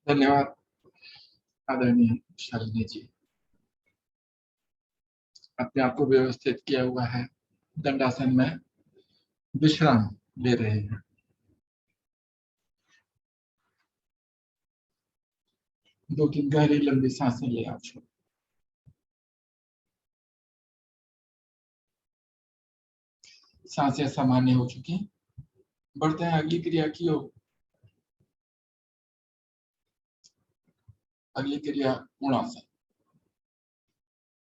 धन्यवाद आदरणीय शालिनी जी। अपने आप को व्यवस्थित किया हुआ है, दंडासन में विश्राम ले रहे हैं। दो तीन गहरी लंबी सांसें ले आओ। सांसें सामान्य हो चुकी, बढ़ते हैं अगली क्रिया की ओर। अगली क्रिया पूर्णासन।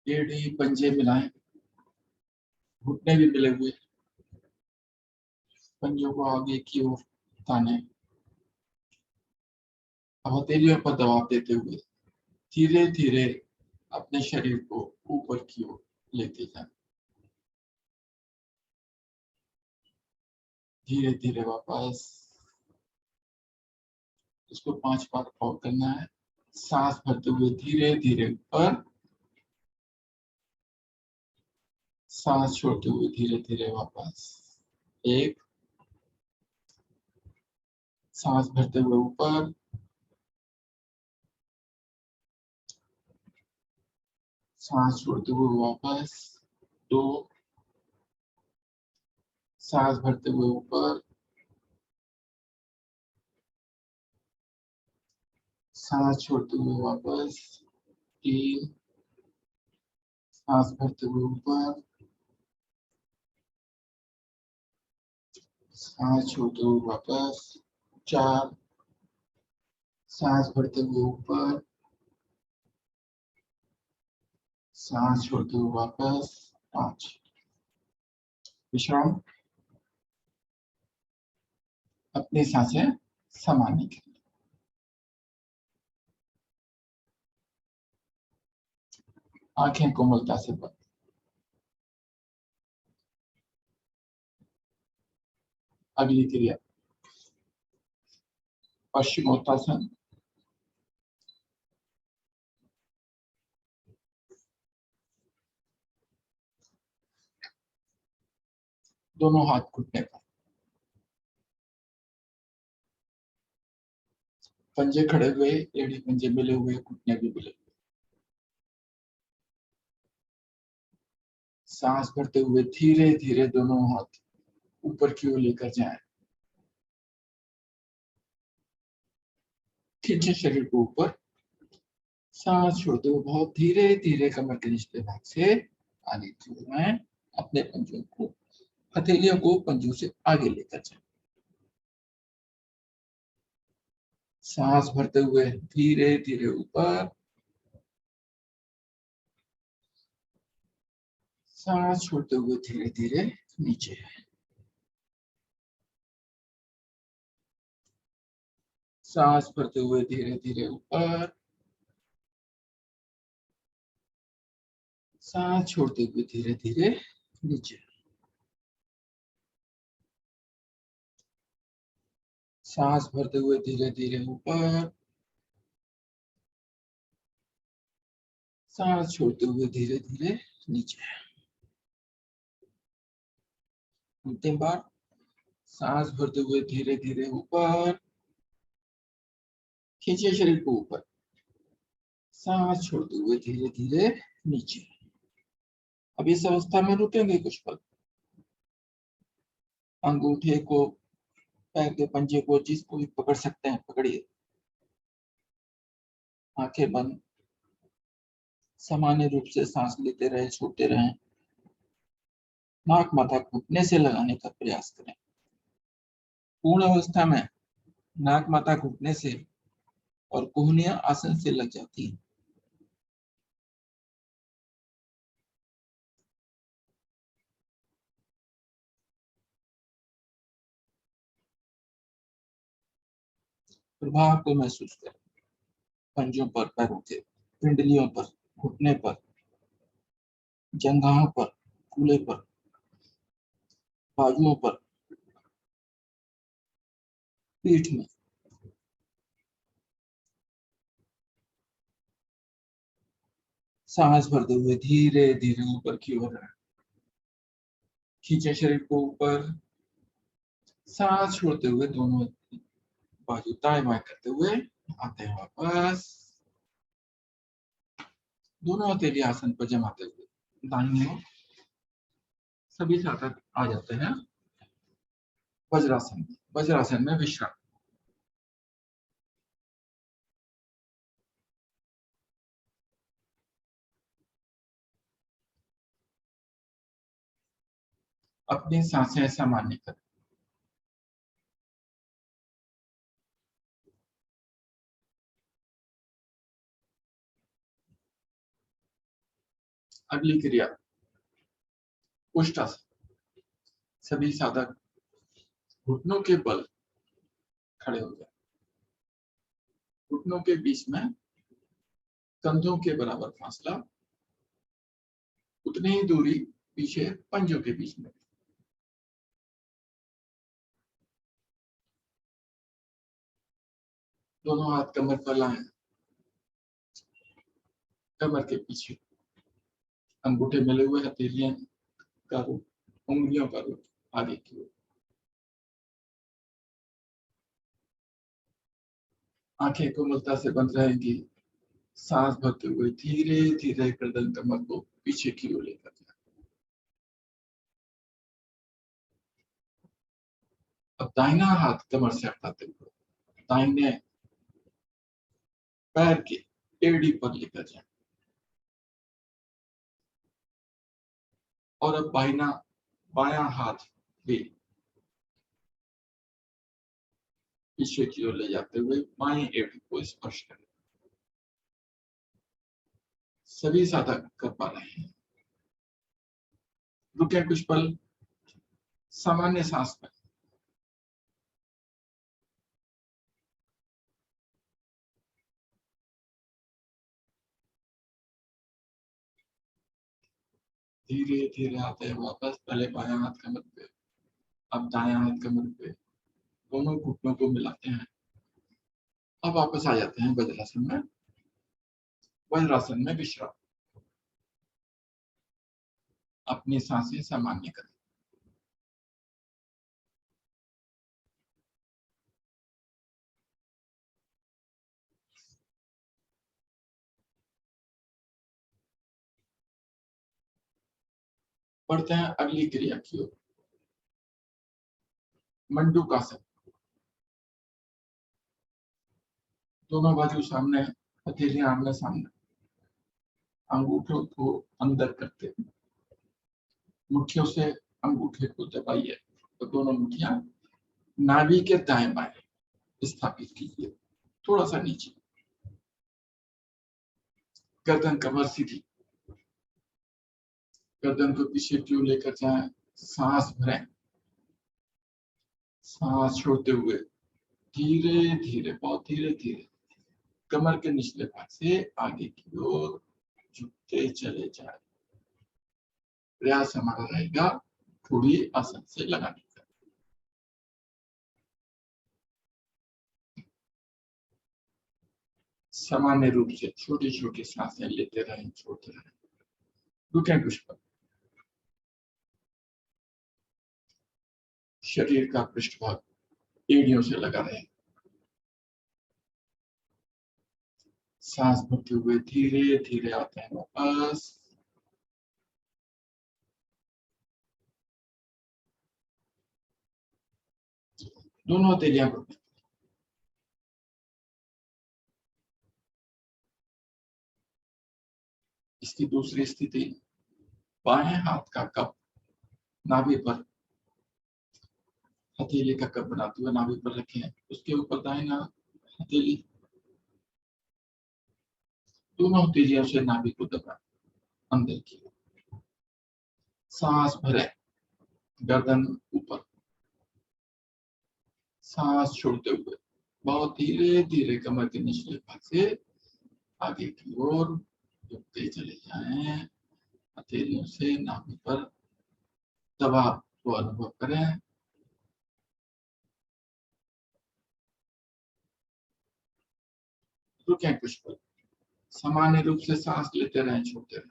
एड़ी पंजे मिलाएं, घुटने भी मिले हुए, पंजों को आगे की ओर ताने, हथेलियों पर दबाव देते हुए धीरे धीरे अपने शरीर को ऊपर की ओर लेते जाएं। धीरे धीरे वापस। इसको 5 बार और करना है। सांस भरते हुए धीरे धीरे ऊपर, सांस छोड़ते हुए धीरे धीरे वापस। 1, सांस भरते हुए ऊपर, सांस छोड़ते हुए वापस। 2, सांस भरते हुए ऊपर, सांस छोड़ते हुए वापस। 3, सांस भरते हुए ऊपर, सांस छोड़ते हुए वापस। 4, सांस भरते हुए ऊपर, सांस छोड़ते हुए वापस। 5, विश्राम। अपनी सांसें सामान्य करें। आंखें कोमलता से बंद। अगली क्रिया पश्चिमोत्तासन। दोनों हाथ घुटने पर, पंजे खड़े हुए, एड़ी पंजे मिले हुए, घुटने भी मिले हुए। सांस भरते हुए धीरे धीरे दोनों हाथ ऊपर की ओर लेकर जाएं। खींचे शरीर को ऊपर, सांस छोड़ते हुए बहुत धीरे धीरे कमर के निचले भाग से आगे की ओर आए। अपने पंजों को, हथेलियों को पंजों से आगे लेकर जाएं। सांस भरते हुए धीरे धीरे ऊपर, सांस छोड़ते हुए धीरे धीरे नीचे। सांस भरते हुए धीरे धीरे ऊपर, सांस छोड़ते हुए धीरे धीरे नीचे। सांस भरते हुए धीरे धीरे ऊपर, सांस छोड़ते हुए धीरे धीरे नीचे। अंतिम बार। सांस भरते हुए धीरे धीरे ऊपर, खींचे शरीर को ऊपर, सांस छोड़ते हुए धीरे धीरे नीचे। अब इस अवस्था में रुकेंगे कुछ पल। अंगूठे को, पैर के पंजे को, जिसको भी पकड़ सकते हैं पकड़िए। आंखें बंद, सामान्य रूप से सांस लेते रहे, छोड़ते रहें। नाक माथा घुटने से लगाने का प्रयास करें। पूर्ण अवस्था में नाक माथा घुटने से और कोहनियां आसन से लग जाती है। प्रभाव को महसूस करें। पंजों पर, पैरों के पिंडलियों पर, घुटने पर, जंघाओं पर, कूल्हे पर, बाजुओं पर, पीठ में। सांस भरते हुए धीरे धीरे ऊपर की ओर आए। खींचे शरीर को ऊपर, सांस छोड़ते हुए दोनों बाजू दाएं बाएं करते हुए आते हैं वापस, दोनों हथेली आसन पर जमाते हुए दाहिनी ओर सभी साधक आ जाते हैं वज्रासन। वज्रासन में विश्राम। अपनी सांसें सामान्य करें। अगली क्रिया उष्टासन। सभी साधक घुटनों के बल खड़े हो जाए। घुटनों के बीच में कंधों के बराबर फासला, उतनी ही दूरी पीछे पंजों के बीच में। दोनों हाथ कमर पर लाएं, कमर के पीछे अंगूठे मिले हुए, हथेलियां का रूप, उंगलियों का रूप आगे की ओर। आंखें कोमलता से बंद रहेंगी। सांस भरते हुए धीरे धीरे गर्दन कमर को पीछे की ओर लेकर जाए। अब दाहिना हाथ कमर से हटाते हुए दाहिने पैर के एड़ी पर लेकर जाए और अब बायां हाथ भी पीछे की ओर ले जाते हुए बाएं एड़ी को स्पर्श करें। सभी साधक कर पा रहे हैं। रुके कुछ पल, सामान्य सांस में। धीरे धीरे आते हैं वापस, पहले बायां हाथ कमर पे, अब दायां हाथ कमर पे, दोनों घुटनों को मिलाते हैं। अब वापस आ जाते हैं वज्रासन में। वज्रासन में विश्राम। अपनी सांसें सामान्य करें। बढ़ते हैं अगली क्रिया की ओर, मंडूकासन। दोनों बाजू सामने, हथेलियां आमने सामने, अंगूठों को अंदर करते मुट्ठियों से अंगूठे को दबाइए तो दोनों मुट्ठियां नाभि के दाएं बाएं स्थापित कीजिए, थोड़ा सा नीचे। गर्दन कमर सीधी, गर्दन को पीछे की ओर लेकर जाएं। सांस भरें, सांस छोड़ते हुए धीरे धीरे, बहुत धीरे धीरे कमर के निचले भाग से आगे की ओर झुकते चले जाए। प्रयास हमारा रहेगा थोड़ी आसन से लगाने का। सामान्य रूप से छोटी छोटी सांसें लेते रहें, छोड़ते रहें। रुकें कुछ पल। शरीर का पृष्ठभाग एड़ियों से लगा रहे। सांस भरते हुए धीरे धीरे आते हैं वापस। दोनों हथेलियां पकड़ें। इसकी दूसरी स्थिति, बाएं हाथ का कप नाभि पर, हथेली का कप बनाते हुए नाभि पर रखें, उसके ऊपर दाहिना हथेली, दोनों हथेलियों से नाभि को दबाएं अंदर की। सांस भरें, गर्दन ऊपर, सांस छोड़ते हुए बहुत धीरे धीरे कमर के निचले भाग से आगे की ओर झुकते चले जाएं। हथेलियों से नाभि पर दबाव को अनुभव करें। रुकें कुछ पल, सामान्य रूप से सांस लेते रहें, छोड़ते रहें।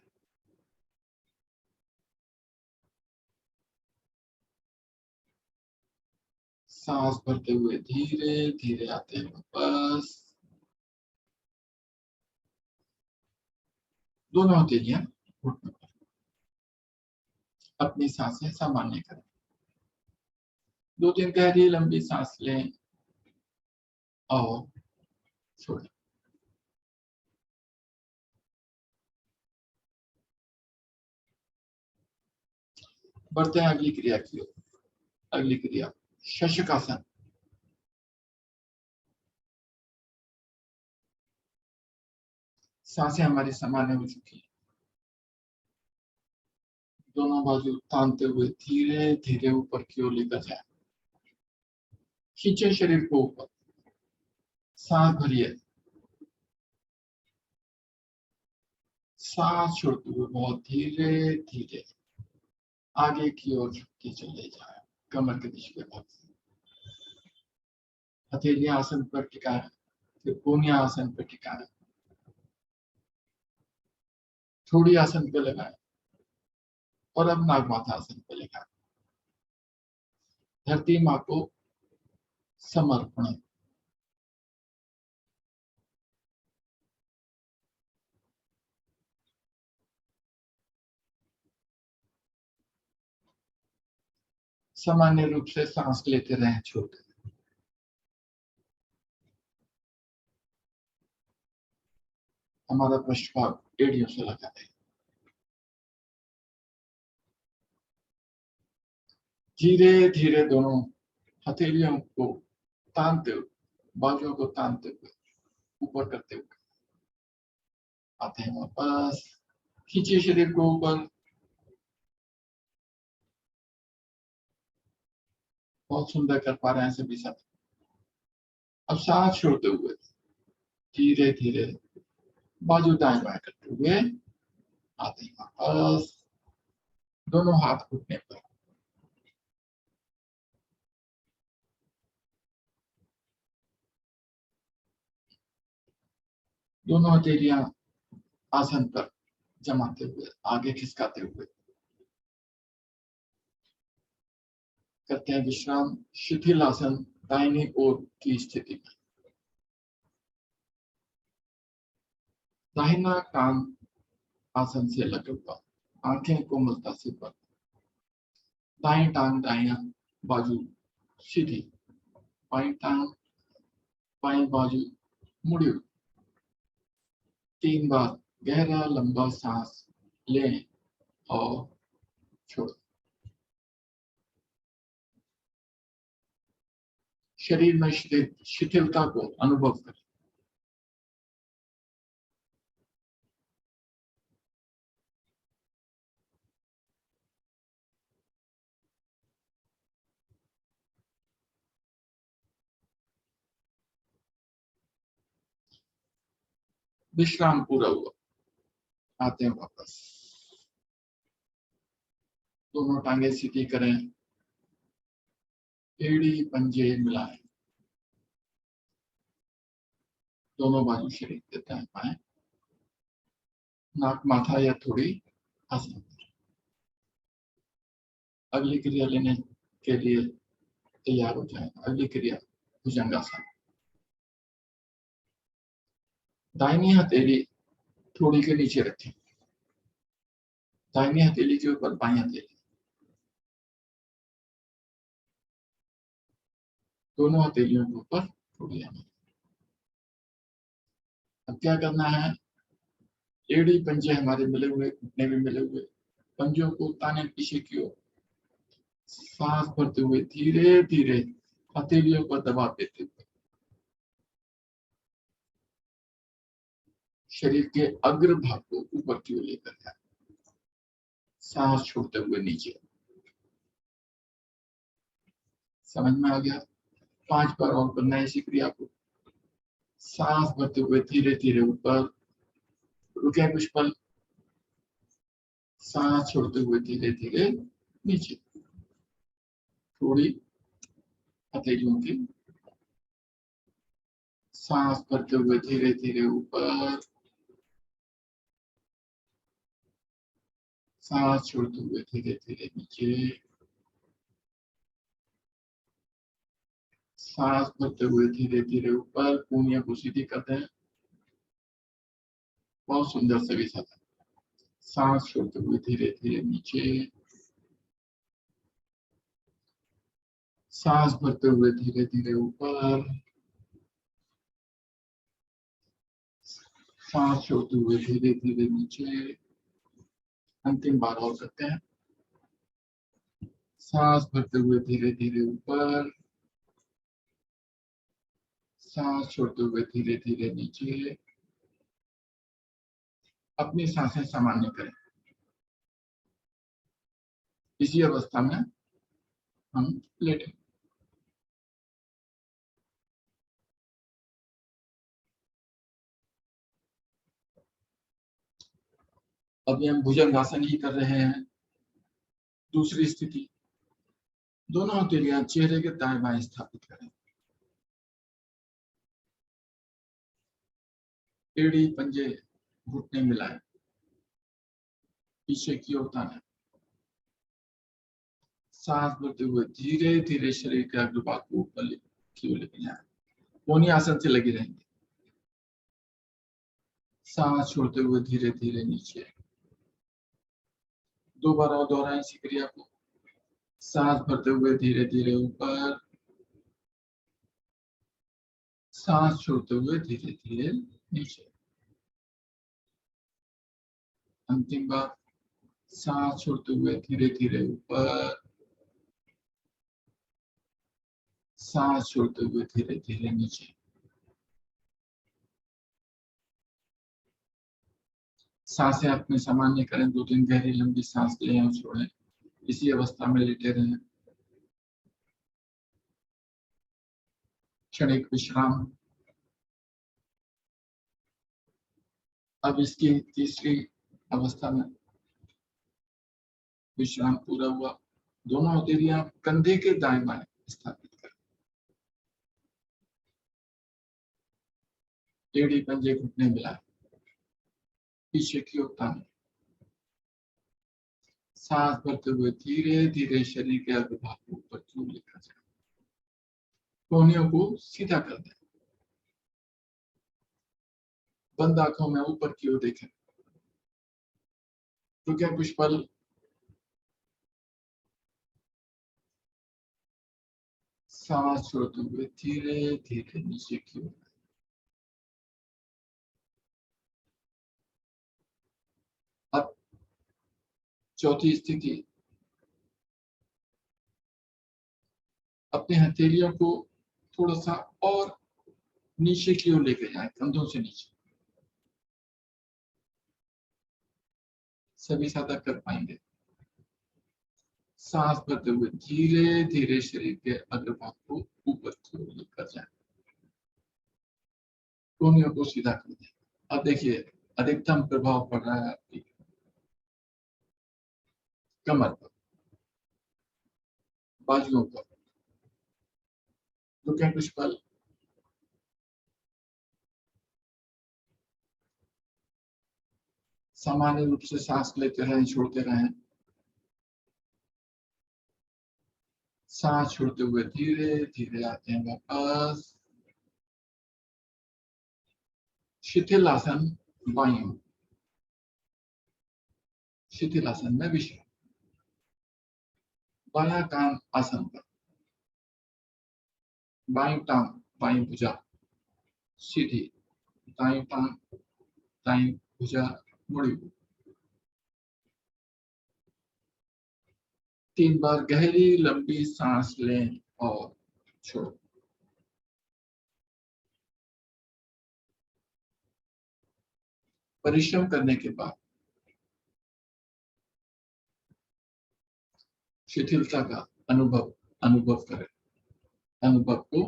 सांस भरते हुए धीरे धीरे आते हैं वापस। दोनों हथेलियां घुटनों पर। अपनी सांसें सामान्य करें। 2-3 गहरी लंबी सांस लें और छोड़ें। बढ़ते हैं अगली क्रिया की ओर। अगली क्रिया शशकासन। सांसें हमारी सामान्य हो चुकी है। दोनों बाजू तानते हुए धीरे धीरे ऊपर की ओर लेकर जाए। खींचे शरीर को ऊपर, सांस भरिए, सांस छोड़ते हुए बहुत धीरे धीरे आगे की ओर झुकते चले जाए। कमर के पिछले भाग से हथेलियां आसन पर टिकाएं, फिर कोहनियां आसन पर टिकाएं, थोड़ी आसन पर लगाएं और अब नागमाथा आसन पर लगाएं। धरती माँ को समर्पण। सामान्य रूप से सांस लेते रहें, छोड़ते। हमारा पृष्ठभाग एड़ियों से लगा है। धीरे धीरे दोनों हथेलियों को तानते हुए, बाजुओं को तानते हुए ऊपर करते हुए आते हैं वापस। खींचिए शरीर को ऊपर, बहुत सुंदर कर पा रहे हैं सभी सब। अब सांस छोड़ते हुए धीरे धीरे बाजू दाएं बाएं करते हुए आते हैं वापस। दोनों हाथ घुटने पर। दोनों हथेलियां आसन पर जमाते हुए आगे खिसकाते हुए करते हैं विश्राम। शिथिल आसन दाहिनी ओर की स्थिति में। दाहिना कान आसन से लगा हुआ, आंखें कोमलता से बंद। दाएं टांग दायां बाजू सीधी, बाएं टांग बाएं बाजू मुड़ी हुई। 3 बार गहरा लंबा सांस लें और छोड़ें। शरीर में शिथिलता को अनुभव करें। विश्राम पूरा हुआ, आते हैं वापस। दोनों टांगे सीधी करें, एड़ी पंजे मिलाएं। दोनों बाजू शरीर देते हैं पाए, नाक माथा या थोड़ी आसन। अगली क्रिया लेने के लिए तैयार हो जाए। अगली क्रिया भुजंगासन। दाहिनी हथेली थोड़ी के नीचे रखें, दाहिनी हथेली के ऊपर बाई हथेली। दोनों हथेलियों के ऊपर थोड़ी आना। अब क्या करना है, एड़ी पंजे हमारे मिले हुए, घुटने भी मिले हुए, पंजों को ताने पीछे की ओर। सांस भरते हुए धीरे धीरे हथेलियों पर दबाव देते हुए शरीर के अग्र भाग को ऊपर की ओर लेकर जाए। सांस छोड़ते हुए नीचे। समझ में आ गया? 5 बार और करना है इसी क्रिया को। सांस भरते हुए धीरे धीरे ऊपर, रुके कुछ पल, सांस छोड़ते हुए धीरे धीरे नीचे। थोड़ी हथेलियों की। सांस भरते हुए धीरे धीरे ऊपर, सांस छोड़ते हुए धीरे धीरे नीचे। सांस भरते हुए धीरे धीरे ऊपर, कूनियों को सीधी करते हैं। बहुत सुंदर सभी साथ। सांस छोड़ते हुए धीरे धीरे नीचे, सांस भरते हुए धीरे धीरे ऊपर, सांस छोड़ते हुए धीरे धीरे नीचे। अंतिम बार और करते हैं। सांस भरते हुए धीरे धीरे ऊपर, सांस छोड़ते हुए धीरे धीरे नीचे। अपनी सांसें सामान्य करें। इसी अवस्था में हम लेटें। अभी हम भुजंगासन ही कर रहे हैं। दूसरी स्थिति, दोनों हथेलियां चेहरे के दाएं बाएं स्थापित करें। एड़ी पंजे घुटने मिलाएं, पीछे की ओर ताने। सांस भरते हुए धीरे धीरे शरीर के अग्रभाग को ऊपर की ओर लेके जाएं। कोनी आसन से लगे रहेंगे। सांस छोड़ते हुए धीरे धीरे नीचे। दो बार और दोहराएं इसी क्रिया को। सांस भरते हुए धीरे धीरे ऊपर, सांस छोड़ते हुए धीरे धीरे नीचे। अंतिम बार, सांस छोड़ते हुए धीरे धीरे ऊपर, सांस छोड़ते हुए धीरे धीरे नीचे। सांसें अपने सामान्य करें। 2-3 गहरी लंबी सांस लें और छोड़ें। इसी अवस्था में लेटे रहें। क्षणिक विश्राम। अब इसकी तीसरी अवस्था में विश्राम पूरा हुआ। दोनों हथेलियां कंधे के दाएं बाएं स्थापित करें। एड़ी पंजे घुटने मिलाएं, पीछे की ओर ताने। सांस भरते हुए धीरे धीरे शरीर के अग्रभाग को ऊपर की ओर लेकर जाए। कोहनियों को सीधा कर दें। बंद आंखों में ऊपर की ओर देखें। रुकें कुछ पल। सांस छोड़ते हुए धीरे धीरे नीचे की ओर। अब चौथी स्थिति, अपने हथेलियों को थोड़ा सा और नीचे की ओर लेके जाएं, कंधों से नीचे। सभी साधक कर पाएंगे। सांस भरते हुए धीरे धीरे शरीर के अग्रभाग को ऊपर की ओर लेकर जाएं। कोहनियों को सीधा कर दें। अब देखिए, अधिकतम प्रभाव पड़ रहा है आपकी कमर पर, बाजुओं पर। रुकें कुछ पल। सामान्य रूप से सांस लेते रहें, छोड़ते रहें। सांस छोड़ते हुए धीरे धीरे आते हैं वापस। शिथिल आसन बाईं ओर। शिथिल आसन में विश्राम। बायां कान आसन पर। बाईं टांग बाईं भुजा सीधी। दाईं टांग दाईं भुजा मुड़ी हुई। 3 बार गहरी लंबी सांस लें और छोड़ो। परिश्रम करने के बाद शिथिलता का अनुभव करें, अनुभव को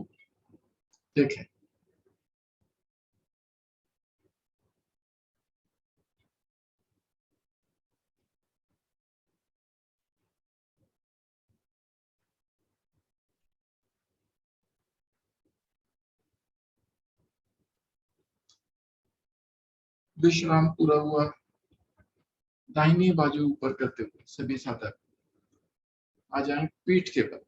देखें। विश्राम पूरा हुआ। दाहिनी बाजू ऊपर करते हुए सभी साधक आ जाएं पीठ के बल।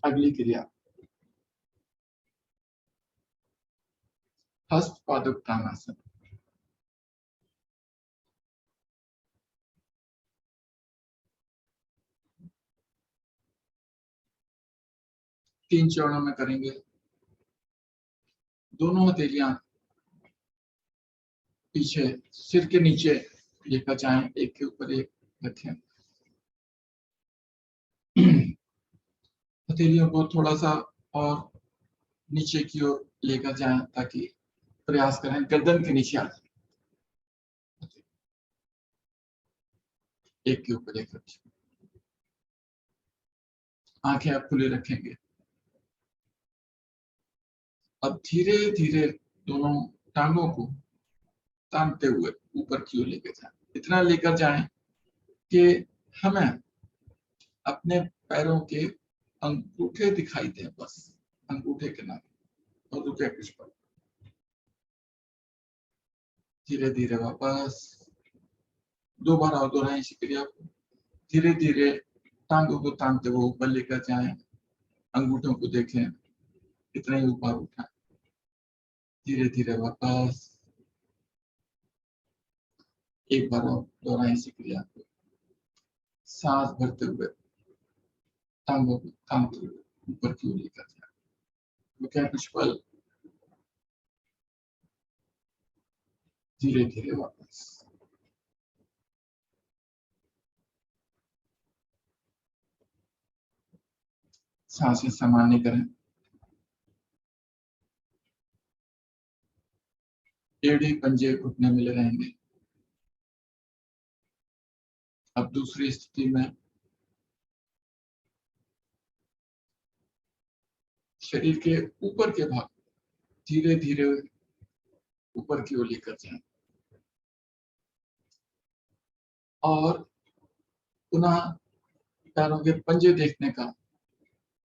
अगली क्रिया हस्त पादुक्तानासन। तीन चरणों में करेंगे। दोनों हथेलियां पीछे सिर के नीचे लेकर जाएं, एक के ऊपर एक रखें। हथेलियों को थोड़ा सा और नीचे की ओर लेकर जाएं ताकि प्रयास करें गर्दन के नीचे आ जाए। एक के ऊपर एक रखें। आंखें आप खुले रखेंगे। अब धीरे धीरे दोनों टांगों को तानते हुए ऊपर की ओर लेकर जाएं। इतना लेकर जाएं कि हमें अपने पैरों के अंगूठे दिखाई दे, बस अंगूठे के नाम, और रुके कुछ पल। धीरे धीरे वापस दो बार और दोहराएं इसी क्रिया को। धीरे धीरे टांगों को तानते हुए ऊपर लेकर जाएं, अंगूठों को देखें, इतना ही ऊपर उठाएं। धीरे धीरे वापस एक बार और दोहराएं इसी क्रिया को। सांस भरते हुए टांगों को तानते हुए ऊपर की ओर लेकर जाएं। रुके कुछ पल। धीरे धीरे वापस। सांसें सामान्य करें। एड़ी पंजे घुटने मिले रहेंगे। अब दूसरी स्थिति में शरीर के ऊपर के भाग धीरे धीरे ऊपर की ओर लेकर जाएं और पुनः पैरों के पंजे देखने का,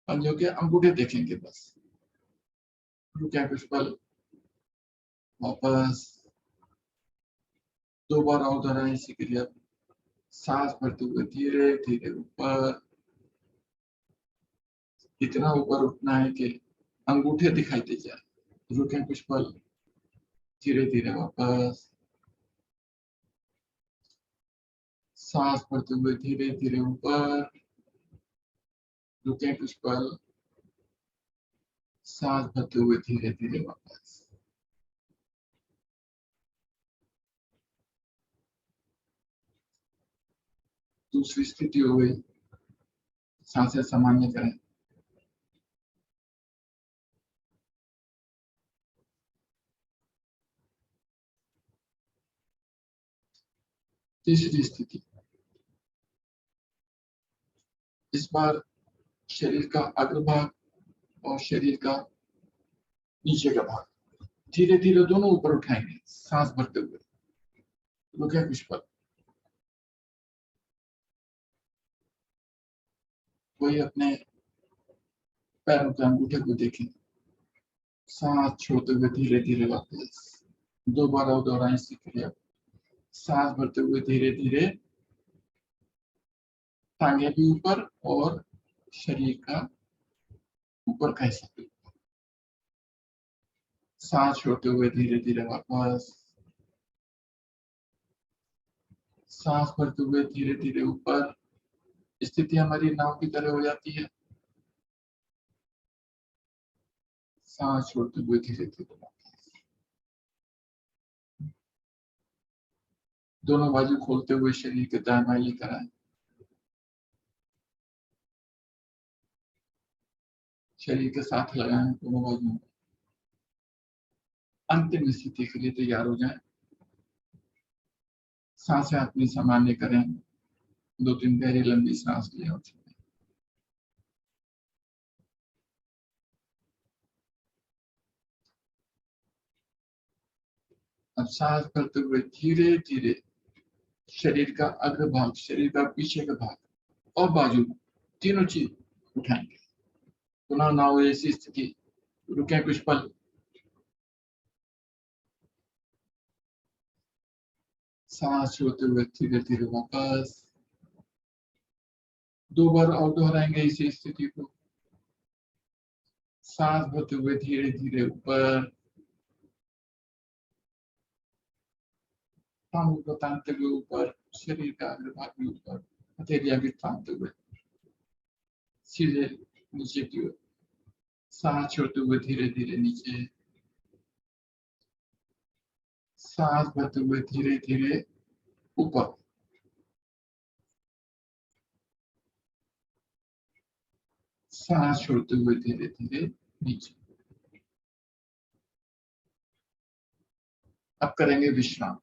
पंजों के अंगूठे देखेंगे बस। रुके कुछ पल। वापस दो बार और दोहराएं इसी क्रिया। सांस भरते हुए धीरे धीरे ऊपर, इतना ऊपर उठना है कि अंगूठे दिखाई दे जाए। रुके कुछ पल। धीरे धीरे वापस। सांस भरते हुए धीरे धीरे ऊपर, रुके कुछ पल। सांस भरते हुए धीरे धीरे वापस। दूसरी स्थिति हो गई। सांसें सामान्य करें। तीसरी स्थिति, इस बार शरीर का अग्रभाग और शरीर का नीचे का भाग धीरे धीरे दोनों ऊपर उठाएंगे सांस भरते हुए। रुके कुछ पल। वही अपने पैरों के अंगूठे को देखें। सांस छोड़ते हुए धीरे धीरे वापस। दो बार और दोहराएं इसी क्रिया। सांस भरते हुए धीरे धीरे टांगे भी ऊपर और शरीर का ऊपर का हिस्सा भी। सांस छोड़ते हुए धीरे धीरे वापस। सांस भरते हुए धीरे धीरे ऊपर। स्थिति हमारी नाव की तरह हो जाती है। सांस छोड़ते हुए धीरे धीरे वापस। दोनों बाजू खोलते हुए शरीर के दाएं बाएं लेकर आए। शरीर के साथ लगाएं दोनों बाजू। अंतिम स्थिति के लिए तैयार हो जाएं। सांसें अपनी सामान्य करें। दो तीन गहरी लंबी सांस लें और छोड़ें। अब सांस भरते हुए धीरे धीरे शरीर का अग्र भाग, शरीर का पीछे का भाग और बाजू, तीनों चीज उठाएंगे। पुनः नाव ऐसी स्थिति। रुके कुछ पल। सांस छोड़ते हुए धीरे धीरे वापस। दो बार और दोहराएंगे इसी स्थिति को। सांस भरते हुए धीरे धीरे ऊपर, पाँव को तानते हुए ऊपर, शरीर का अग्रभाग भी ऊपर, हथेलियां भी तानते हुए सीधे नीचे की ओर। सांस छोड़ते हुए धीरे धीरे नीचे, सांस भरते हुए धीरे धीरे ऊपर, सांस छोड़ते हुए धीरे धीरे नीचे। अब करेंगे विश्राम,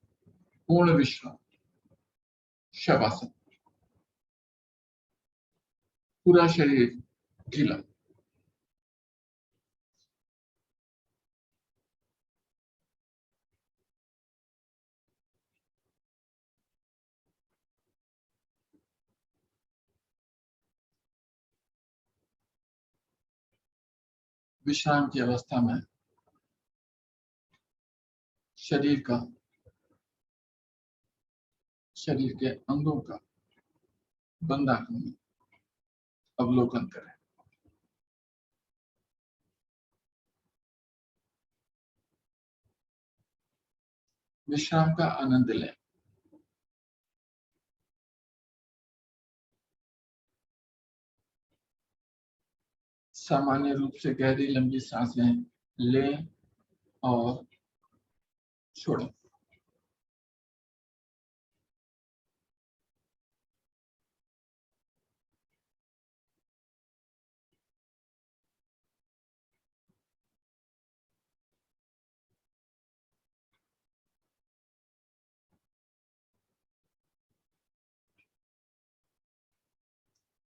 पूर्ण विश्राम, शवासन। पूरा शरीर ढीला, विश्राम की अवस्था में शरीर के अंगों का बंद आंखों में अवलोकन करें। विश्राम का आनंद लें। सामान्य रूप से गहरी लंबी सांसें लें और छोड़ें।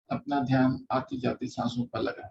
अपना ध्यान आती जाती सांसों पर लगाएं।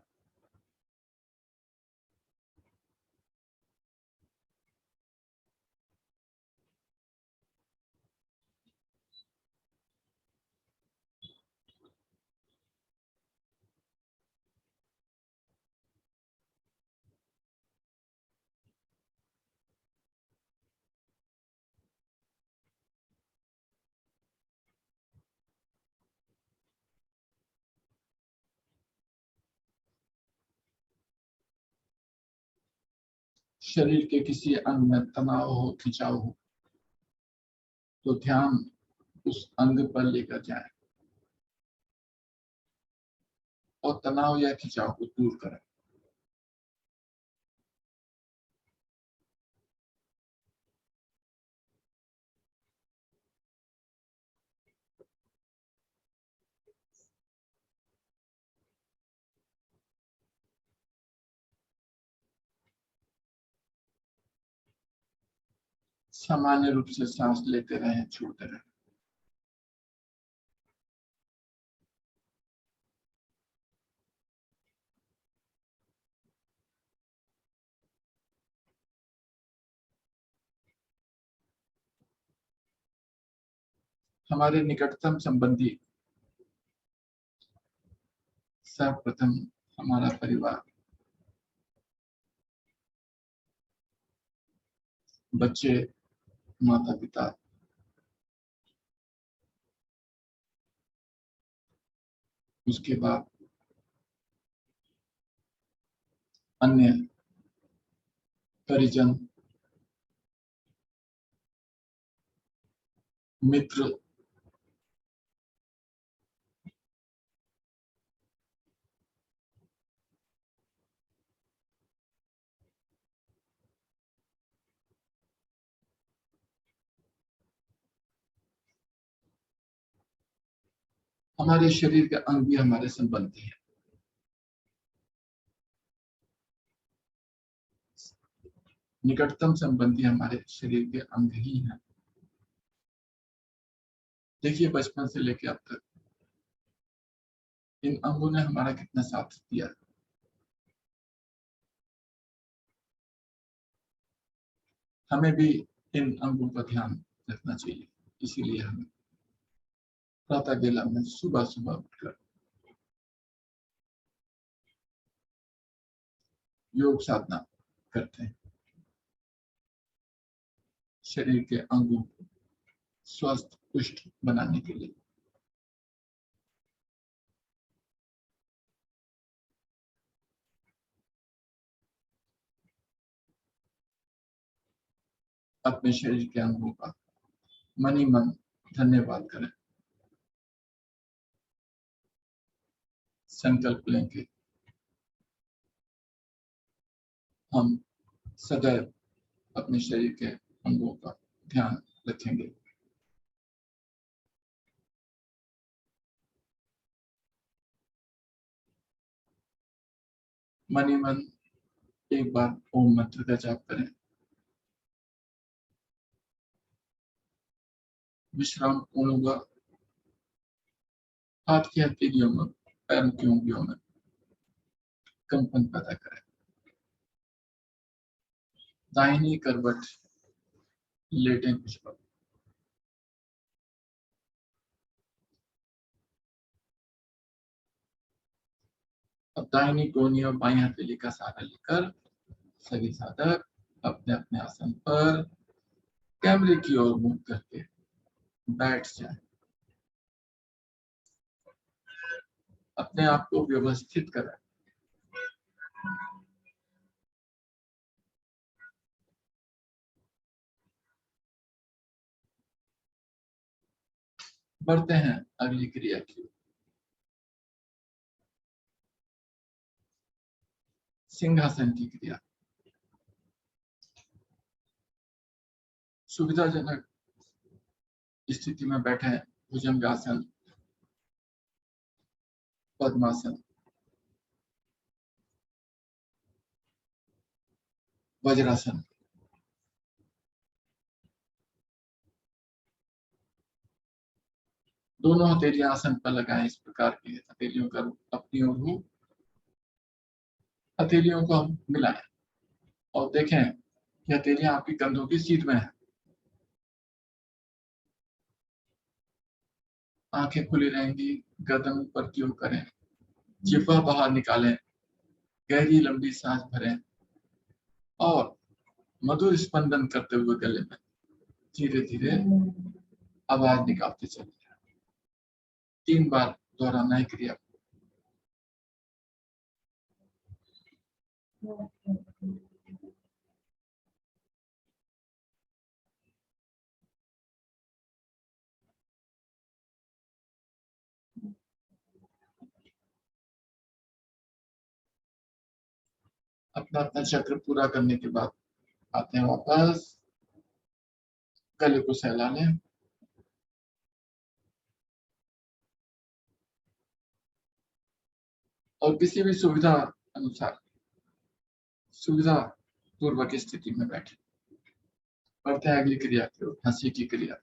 शरीर के किसी अंग में तनाव हो, खिंचाव हो, तो ध्यान उस अंग पर लेकर जाएं और तनाव या खिंचाव को दूर करें। सामान्य रूप से सांस लेते रहें, छोड़ते रहें। हमारे निकटतम संबंधी, सर्वप्रथम हमारा परिवार, बच्चे, माता पिता, उसके बाद अन्य परिजन, मित्र, हमारे शरीर के अंग भी हमारे संबंधी हैं। निकटतम संबंधी हमारे शरीर के अंग ही हैं। देखिए, बचपन से लेकर अब तक इन अंगों ने हमारा कितना साथ दिया। हमें भी इन अंगों का ध्यान रखना चाहिए। इसीलिए हमें प्रातः बेला में सुबह सुबह उठकर योग साधना करते हैं, शरीर के अंगों को स्वस्थ पुष्ट बनाने के लिए। अपने शरीर के अंगों का मन ही मन धन्यवाद करें। संकल्प लें कि हम सदैव अपने शरीर के अंगों का ध्यान रखेंगे। मन ही मन एक बार ओम मंत्र का जाप करें। विश्राम पूर्ण होगा। हाथ की हथेलियों में, पैरों की उंगलियों में कंपन पैदा करें। दाहिनी करवट लेटें कुछ पल। अब दाहिनी कोहनी और बाईं हथेली का सहारा लेकर सभी साधक अपने अपने आसन पर कैमरे की ओर मुख करके बैठ जाएं। अपने आप को व्यवस्थित करें। बढ़ते हैं अगली क्रिया की ओर। सिंहासन की क्रिया। सुविधाजनक स्थिति में बैठे भुजंगासन, पद्मासन, वज्रासन। दोनों हथेलियां आसन पर लगाएं। इस प्रकार की हथेलियों का अपनी ओर हो। हथेलियों को हम मिलाएं और देखें कि हथेलियां आपकी कंधों की सीध में है। आंखें खुली रहेंगी। गर्दन ऊपर की ओर करें। जिह्वा बाहर निकालें। गहरी लंबी सांस भरें और मधुर स्पंदन करते हुए गले में धीरे धीरे आवाज निकालते चले। 3 बार दोहराना है क्रिया को। अपना अपना चक्र पूरा करने के बाद आते हैं वापस। गले को सहला लें। और किसी भी सुविधा अनुसार सुविधा पूर्वक स्थिति में बैठे। बढ़ते हैं अगली क्रिया की ओर, हंसी की क्रिया।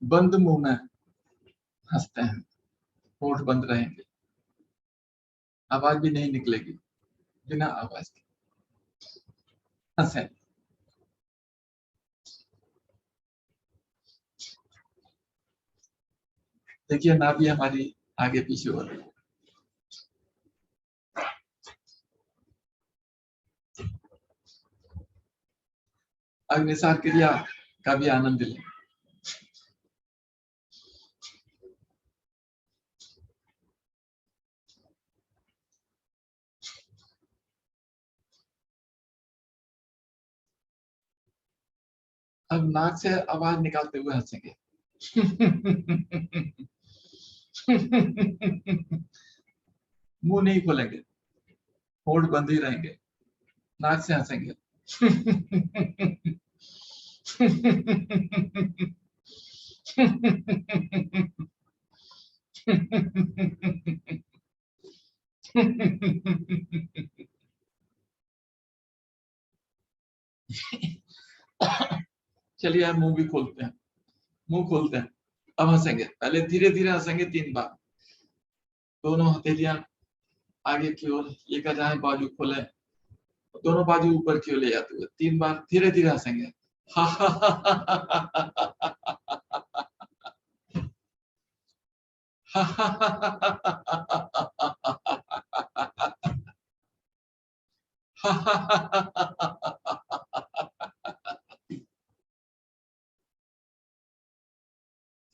बंद मुंह में हंसते हैं। होंठ बंद रहेंगे। आवाज भी नहीं निकलेगी। बिना आवाज के हंसे। देखिए नाभि हमारी आगे पीछे हो रही है। अग्निसार क्रिया का भी आनंद लें। अब नाक से आवाज निकालते हुए हंसेंगे। मुंह नहीं खोलेंगे। होंठ बंद ही रहेंगे। नाक से हंसेंगे। चलिए हम मुंह भी खोलते हैं। मुंह खोलते हैं। अब हंसेंगे। पहले धीरे धीरे हंसेंगे 3 बार। दोनों हथेलियां आगे की ओर लेकर जाएं। बाजू खोलें। दोनों बाजू ऊपर की ओर ले जाते हुए 3 बार धीरे धीरे हंसेंगे।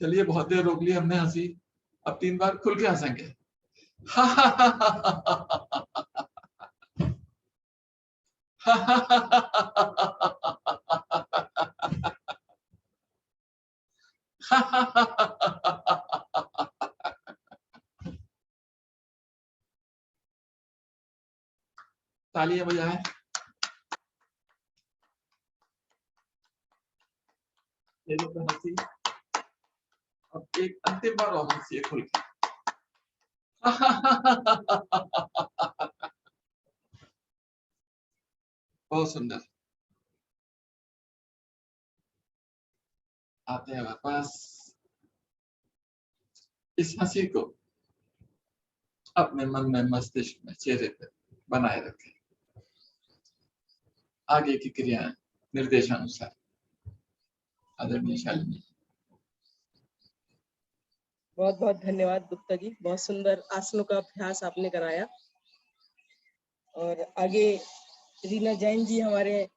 चलिए बहुत देर रोक ली हमने हंसी। अब 3 बार खुल के हंसेंगे। तालियां बजाएं। ये जो हंसी, अब एक अंतिम बार और हंसिए खुल के। बहुत सुंदर। आते हैं वापस। इस हंसी को अपने मन में, मस्तिष्क में, चेहरे पे बनाए रखें। आगे की क्रियाएं निर्देशानुसार। आदरणीय शालिनी। बहुत बहुत धन्यवाद गुप्ता जी, बहुत सुंदर आसनों का अभ्यास आपने कराया। और आगे रीना जैन जी हमारे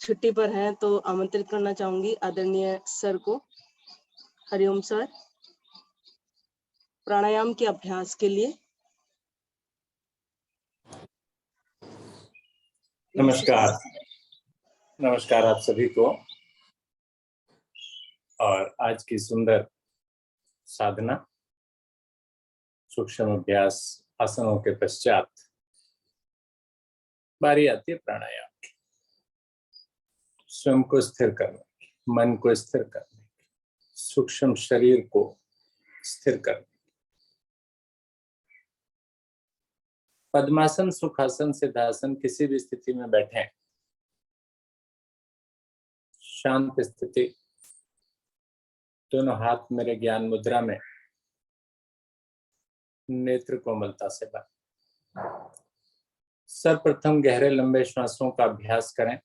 छुट्टी पर हैं, तो आमंत्रित करना चाहूंगी आदरणीय सर को। हरिओम सर, प्राणायाम के अभ्यास के लिए। नमस्कार, नमस्कार आप सभी को। और आज की सुंदर साधना, सूक्ष्म अभ्यास आसनों के पश्चात बारी आती है प्राणायाम की। स्वयं को स्थिर करने की, मन को स्थिर करने की, सूक्ष्म शरीर को स्थिर करने की। पद्मासन, सुखासन, सिद्धासन, किसी भी स्थिति में बैठे, शांत स्थिति, दोनों हाथ मेरे ज्ञान मुद्रा में, नेत्र कोमलता से बंद। सर्वप्रथम गहरे लंबे श्वासों का अभ्यास करें।